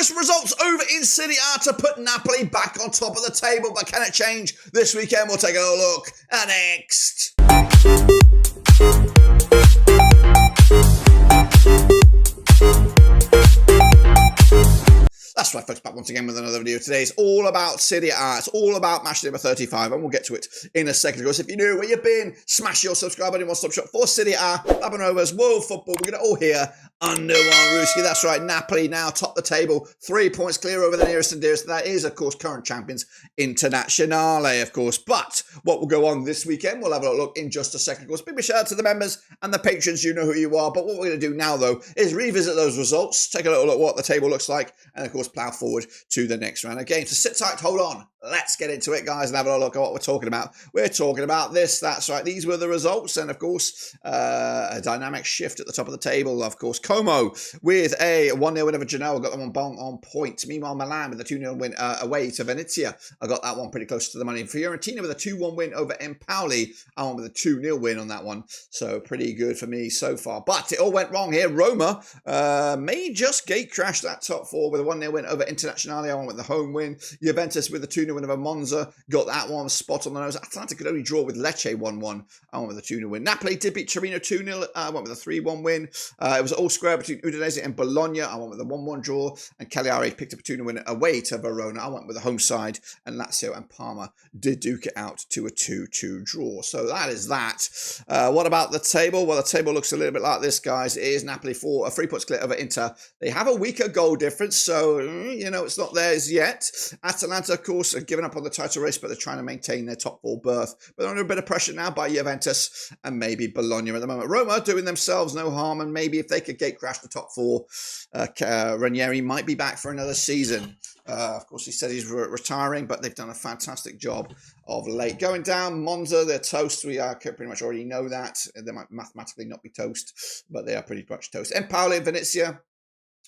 Crisp results over in Serie A to put Napoli back on top of the table, but can it change this weekend? We'll take a look at next. That's right, folks, back once again with another video. Today is all about Serie A. It's all about match number 35, and we'll get to it in a second. Of course, if you're new, where you've been, smash your subscribe button, one-stop shop for Serie A, Labanovas, world football. We're going to all hear under one Ruski. That's right, Napoli now top the table, 3 points clear over the nearest and dearest. That is, of course, current champions, Internazionale, of course. But what will go on this weekend, we'll have a look in just a second. Of course, big shout out to the members and the patrons. You know who you are. But what we're going to do now, though, is revisit those results, take a little look at what the table looks like, and, of course, plough forward to the next round of games. So sit tight, hold on. Let's get into it, guys, and have a look at what we're talking about. We're talking about this. That's right. These were the results. And, of course, a dynamic shift at the top of the table. Of course, Como with a 1-0 win over Genoa. Got that one on point. Meanwhile, Milan with a 2-0 win away to Venezia. I got that one pretty close to the money. Fiorentina with a 2-1 win over Empoli. I went with a 2-0 win on that one. So pretty good for me so far. But it all went wrong here. Roma may just gate crash that top four with a 1-0 win over Internazionale. I went with the home win. Juventus with a 2-0 win over Monza. Got that one spot on the nose. Atalanta could only draw with Lecce 1-1. I went with a 2-0 win. Napoli did beat Torino 2-0. I went with a 3-1 win. It was all square between Udinese and Bologna. I went with a 1-1 draw. And Cagliari picked up a 2-0 win away to Verona. I went with the home side. And Lazio and Parma did duke it out to a 2-2 draw. So that is that. What about the table? Well, the table looks a little bit like this, guys. It is Napoli 3 points clear over Inter. They have a weaker goal difference. So, you know, it's not theirs yet. Atalanta, of course, are giving up on the title race, but they're trying to maintain their top four berth. But they're under a bit of pressure now by Juventus and maybe Bologna at the moment. Roma doing themselves no harm, and maybe if they could gate crash the top four, Ranieri might be back for another season. Of course, he said he's retiring, but they've done a fantastic job of late. Going down, Monza, they're toast. We pretty much already know that. They might mathematically not be toast, but they are pretty much toast. Empoli, Venezia,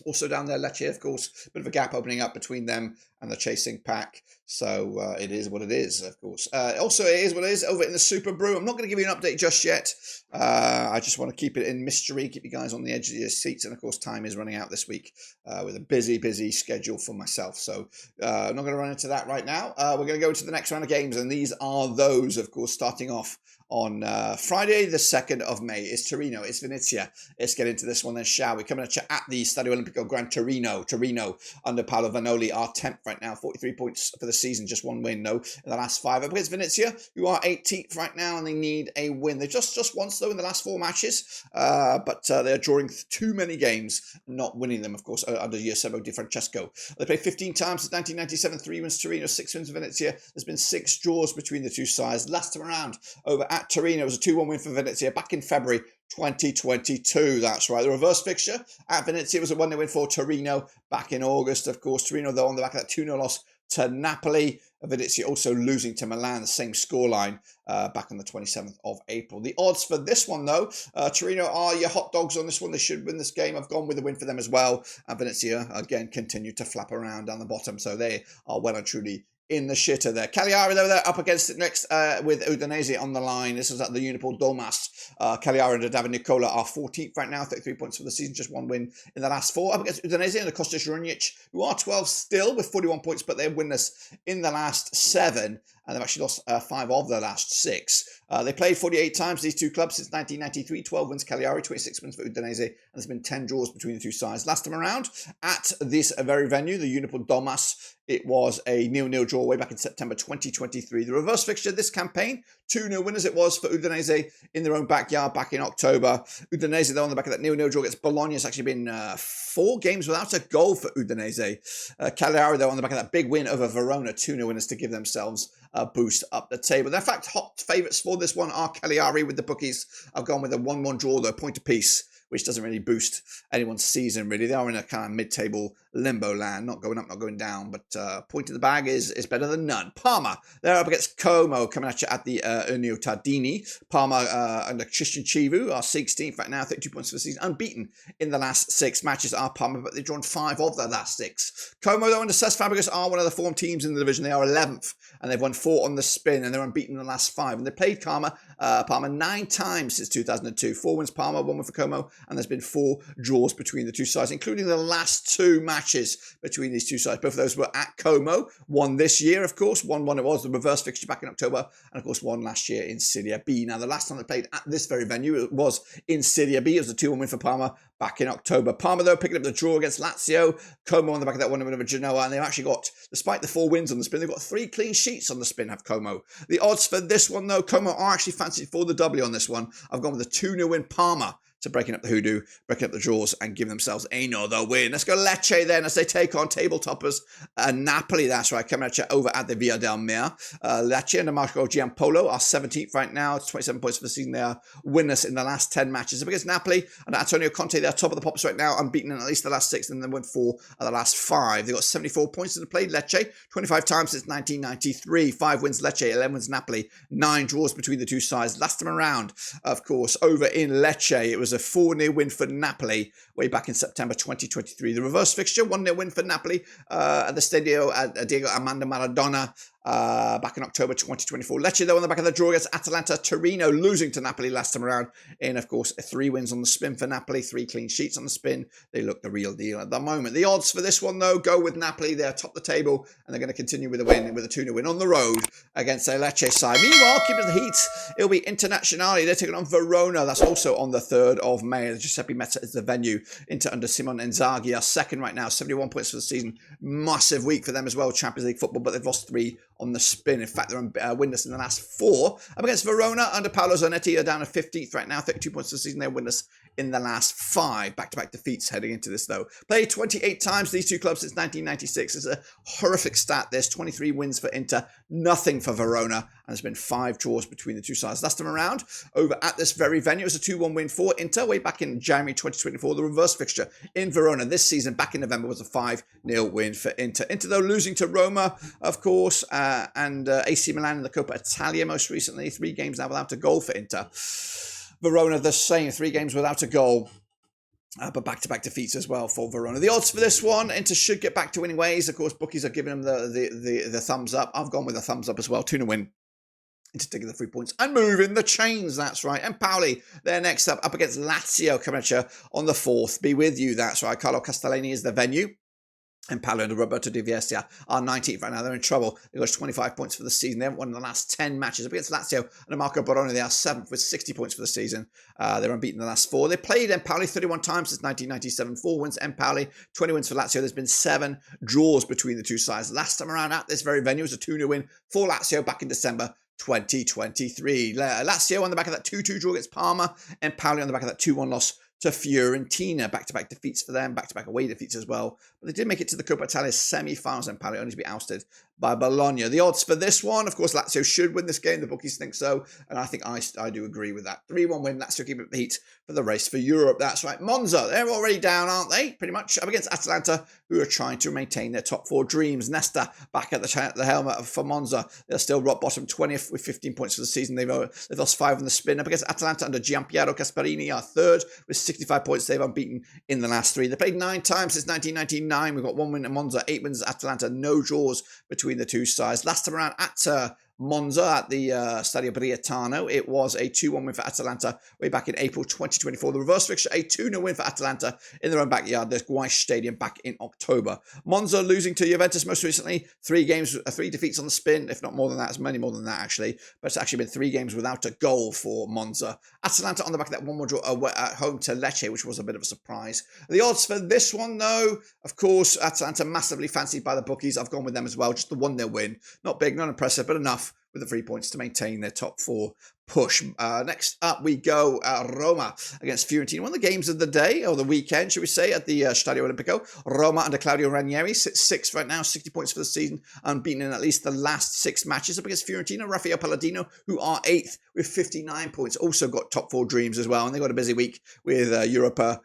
also down there, Lecce, of course, bit of a gap opening up between them and the chasing pack. So it is what it is, of course. Also, it is what it is over in the Super Brew. I'm not going to give you an update just yet. I just want to keep it in mystery, keep you guys on the edge of your seats. And, of course, time is running out this week with a busy schedule for myself. So I'm not going to run into that right now. We're going to go into the next round of games. And these are those, of course, starting off on Friday, the 2nd of May. It's Torino, it's Venitzia. Let's get into this one then, shall we? Coming at you at the Stadio Olimpico Gran Torino. Torino under Paolo Vanoli are 10th right now, 43 points for the season, just one win, in the last 5. Up against Venitzia, who are 18th right now, and they need a win. They've just once, though, in the last 4 matches, but they're drawing too many games, not winning them, of course, under Giuseppe Di Francesco. They played 15 times since 1997, 3 wins Torino, 6 wins Venezia. There's been 6 draws between the two sides. Last time around, over at Torino, it was a 2-1 win for Venezia back in February 2022. That's right. The reverse fixture at Venezia was a 1-0 win for Torino back in August. Of course, Torino, though, on the back of that 2-0 loss to Napoli. Venezia also losing to Milan, the same scoreline back on the 27th of April. The odds for this one, though, Torino are your hot dogs on this one. They should win this game. I've gone with a win for them as well. And Venezia, again, continue to flap around down the bottom. So they are well and truly in the shitter there. Cagliari, though, they're up against it next with Udinese on the line. This is at the Unipol Domas. Cagliari and David Nicola are 14th right now, 33 points for the season, just 1 win in the last 4. Up against Udinese and the Kostas Runjic, who are 12 still with 41 points, but they're winless in the last 7, and they've actually lost 5 of their last 6. They played 48 times, these two clubs, since 1993. 12 wins Cagliari, 26 wins for Udinese, and there's been 10 draws between the two sides. Last time around, at this very venue, the Unipol Domas, it was a 0-0 draw way back in September 2023. The reverse fixture this campaign, 2-0 winners it was for Udinese in their own backyard back in October. Udinese, though, on the back of that 0-0 draw against Bologna, it's actually been 4 games without a goal for Udinese. Cagliari, though, on the back of that big win over Verona, 2-0 winners to give themselves a boost up the table. In fact, hot favourites for this one are Cagliari with the bookies. I've gone with a 1-1 draw, though, point apiece, which doesn't really boost anyone's season, really. They are in a kind of mid-table limbo land, not going up, not going down, but point in the bag is better than none. Parma, they're up against Como, coming at you at the Ennio Tardini. Parma under Christian Chivu are 16th right now, 32 points for the season, unbeaten in the last 6 matches are Parma, but they've drawn 5 of their last 6. Como, though, under Cesc Fabregas are one of the form teams in the division. They are 11th, and they've won 4 on the spin, and they're unbeaten in the last 5. And they played Parma 9 times since 2002. 4 wins Parma, 1 win for Como, and there's been 4 draws between the two sides, including the last 2 matches matches between these two sides. Both of those were at Como. One this year, of course. 1-1 it was, the reverse fixture back in October. And, of course, one last year in Serie B. Now, the last time they played at this very venue, it was in Serie B. It was a 2-1 win for Parma back in October. Parma, though, picking up the draw against Lazio. Como on the back of that 1-1 over Genoa. And they've actually got, despite the 4 wins on the spin, they've got 3 clean sheets on the spin, have Como. The odds for this one, though, Como are actually fancied for the W on this one. I've gone with a 2-0 win Parma to breaking up the hoodoo, breaking up the draws, and giving themselves another win. Let's go Lecce then as they take on table toppers Napoli. That's right, coming at you over at the Via del Mir. Lecce and the Marco Giampolo are 17th right now. It's 27 points for the season. They are winners in the last 10 matches. Up against Napoli and Antonio Conte, they're top of the pops right now, unbeaten in at least the last 6, and then won 4 of the last 5. They've got 74 points in the play. Lecce, 25 times since 1993. 5 wins Lecce, 11 wins Napoli. 9 draws between the two sides. Last time around, of course, over in Lecce, it was a 4-0 win for Napoli way back in September 2023. The reverse fixture, 1-0 win for Napoli at the Stadio Diego Armando Maradona back in October 2024. Lecce, though, on the back of the draw against Atalanta. Torino losing to Napoli last time around in, of course, 3 wins on the spin for Napoli, 3 clean sheets on the spin. They look the real deal at the moment. The odds for this one, though, go with Napoli. They're top the table, and they're going to continue with a win, with a 2-0 win on the road against a Lecce side. Meanwhile, keeping the heat, it'll be Internazionale. They're taking on Verona. That's also on the 3rd of May. Giuseppe Meazza is the venue. Inter under Simone Inzaghi are second right now, 71 points for the season. Massive week for them as well, Champions League football, but they've lost 3 on the spin. In fact, they're winless in the last 4. Up against Verona under Paolo Zanetti are down to 15th right now, 32 points for the season. They're winless in the last 5. Back-to-back defeats heading into this, though. Played 28 times, these two clubs, since 1996. It's a horrific stat, this. 23 wins for Inter, nothing for Verona, and there's been 5 draws between the two sides. Last time around, over at this very venue, it was a 2-1 win for Inter way back in January 2024. The reverse fixture in Verona this season, back in November, was a 5-0 win for Inter. Inter, though, losing to Roma, of course, and AC Milan in the Coppa Italia most recently. 3 games now without a goal for Inter. Verona the same, 3 games without a goal. But back-to-back defeats as well for Verona. The odds for this one, Inter should get back to winning ways. Of course, bookies are giving them the thumbs up. I've gone with a thumbs up as well. 2-0 win. Inter taking the 3 points and moving the chains, that's right. Empoli, they're next up against Lazio, coming at you on the 4th. Be with you, that's right. Carlo Castellani is the venue. And Paolo and Roberto Di Viestia are 19th right now. They're in trouble. They've got 25 points for the season. They haven't won in the last 10 matches. Up against Lazio and Marco Baroni, they are 7th with 60 points for the season. They're unbeaten in the last 4. They played Empoli 31 times since 1997. 4 wins Empoli, 20 wins for Lazio. There's been 7 draws between the two sides. Last time around at this very venue was a 2-0 win for Lazio back in December 2023. Lazio on the back of that 2-2 draw against Parma. Empoli on the back of that 2-1 loss to Fiorentina. Back-to-back defeats for them, back-to-back away defeats as well. But they did make it to the Coppa Italia semi-finals, and Empoli only to be ousted by Bologna. The odds for this one, of course, Lazio should win this game. The bookies think so, and I think I do agree with that. 3-1 win, Lazio keep up the heat for the race for Europe. That's right. Monza, they're already down, aren't they? Pretty much up against Atalanta, who are trying to maintain their top 4 dreams. Nesta back at the helmet for Monza. They're still rock bottom, 20th with 15 points for the season. They've lost 5 on the spin. Up against Atalanta under Gianpiero Gasparini are 3rd with 65 points. They've unbeaten in the last 3. They played 9 times since 1999. We've got 1 win at Monza, 8 wins at Atalanta, no draws between the two sides. Last time around at Monza at the Stadio Briatano, it was a 2-1 win for Atalanta way back in April 2024. The reverse fixture, a 2-0 win for Atalanta in their own backyard, the Guay Stadium, back in October. Monza losing to Juventus most recently, 3 games, 3 defeats on the spin, if not more than that. It's many more than that, actually. But it's actually been 3 games without a goal for Monza. Atalanta on the back of that 1-1 draw at home to Lecce, which was a bit of a surprise. The odds for this one, though, of course, Atalanta massively fancied by the bookies. I've gone with them as well. Just the 1-0 win. Not big, not impressive, but enough with the 3 points to maintain their top 4 push. Next up we go Roma against Fiorentina. One of the games of the day, or the weekend, should we say, at the Stadio Olimpico. Roma under Claudio Ranieri sits 6th right now, 60 points for the season, unbeaten in at least the last 6 matches. Up against Fiorentina, Rafael Palladino, who are 8th with 59 points, also got top 4 dreams as well, and they got a busy week with Europa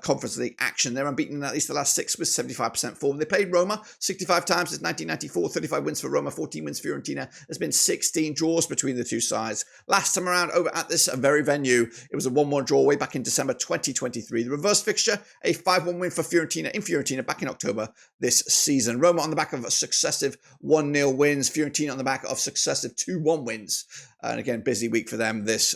Conference League action. They're unbeaten in at least the last 6 with 75% form. They played Roma 65 times since 1994, 35 wins for Roma, 14 wins for Fiorentina. There's been 16 draws between the two sides. Last time around over at this very venue, it was a 1-1 draw way back in December 2023. The reverse fixture, a 5-1 win for Fiorentina in Fiorentina back in October this season. Roma on the back of successive 1-0 wins, Fiorentina on the back of successive 2-1 wins. And again, busy week for them this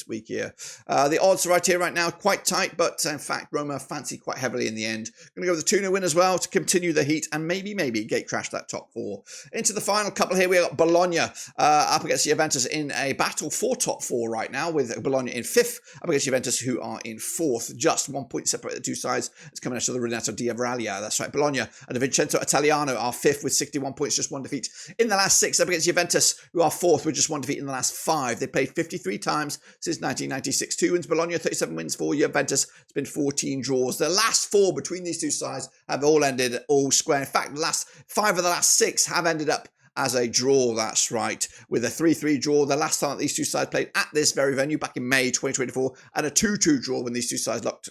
week here. The odds right here, right now, quite tight, but in fact, Roma fancy quite heavily in the end. Going to go with the 2-0 win as well to continue the heat and maybe gate crash that top four. Into the final couple here, we got Bologna up against Juventus in a battle for top four right now, with Bologna in 5th up against Juventus, who are in 4th. Just 1 point separate the two sides. It's coming out of the Renato di Avralia. That's right. Bologna and the Vincenzo Italiano are 5th with 61 points, just 1 defeat in the last 6 up against Juventus, who are 4th with just 1 defeat in the last 5. They played 53 times since 1996. 2 wins Bologna, 37 wins for Juventus. It's been 14 draws. The last 4 between these two sides have all ended all square. In fact, the last 5 of the last 6 have ended up as a draw. That's right, with a 3-3 draw the last time that these two sides played at this very venue back in May 2024, and a 2-2 draw when these two sides locked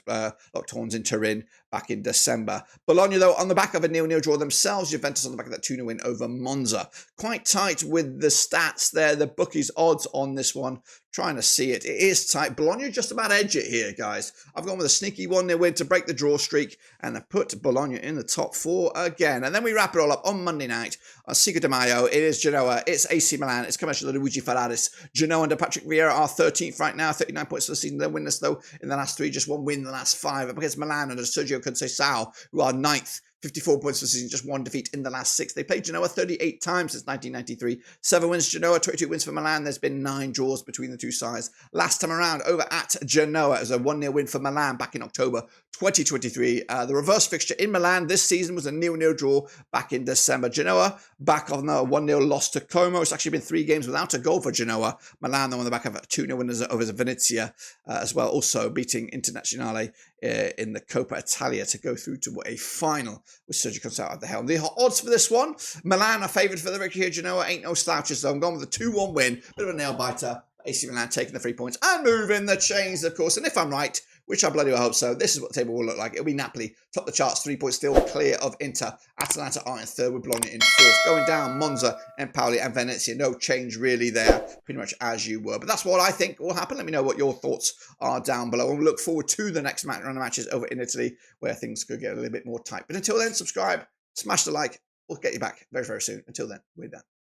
horns in Turin back in December. Bologna, though, on the back of a 0-0 draw themselves. Juventus on the back of that 2-0 win over Monza. Quite tight with the stats there. The bookies' odds on this one, trying to see it. It is tight. Bologna just about edge it here, guys. I've gone with a sneaky 1-0 win to break the draw streak, and I've put Bologna in the top 4 again. And then we wrap it all up on Monday night on Cinco de Mayo. It is Genoa. It's AC Milan. It's commercial Luigi Ferraris. Genoa under Patrick Vieira are 13th right now, 39 points for the season. They're winless, though, in the last 3. Just 1 win in the last 5. Up against Milan under Sergio Conceição, who are 9th. 54 points for the season, just 1 defeat in the last 6. They played Genoa 38 times since 1993. 7 wins Genoa, 22 wins for Milan. There's been 9 draws between the two sides. Last time around, over at Genoa, it was a 1-0 win for Milan back in October 2023. The reverse fixture in Milan this season was a 0-0 draw back in December. Genoa back on a 1-0 loss to Como. It's actually been 3 games without a goal for Genoa. Milan, though, on the back of a 2-0 win over Venezia as well, also beating Internazionale in the Coppa Italia to go through to a final with Sergio Conceição at the helm. The odds for this one, Milan are favoured for the victory here. Genoa ain't no slouches, so I'm going with a 2-1 win. Bit of a nail-biter. AC Milan taking the 3 points and moving the chains, of course. And if I'm right, which I bloody well hope so, this is what the table will look like. It'll be Napoli, top the charts, 3 points still clear of Inter. Atalanta are in 3rd with Bologna in 4th. Going down, Monza, Empoli and Venezia. No change really there, pretty much as you were. But that's what I think will happen. Let me know what your thoughts are down below. And we'll look forward to the next round of matches over in Italy, where things could get a little bit more tight. But until then, subscribe, smash the like. We'll get you back very, very soon. Until then, we're done.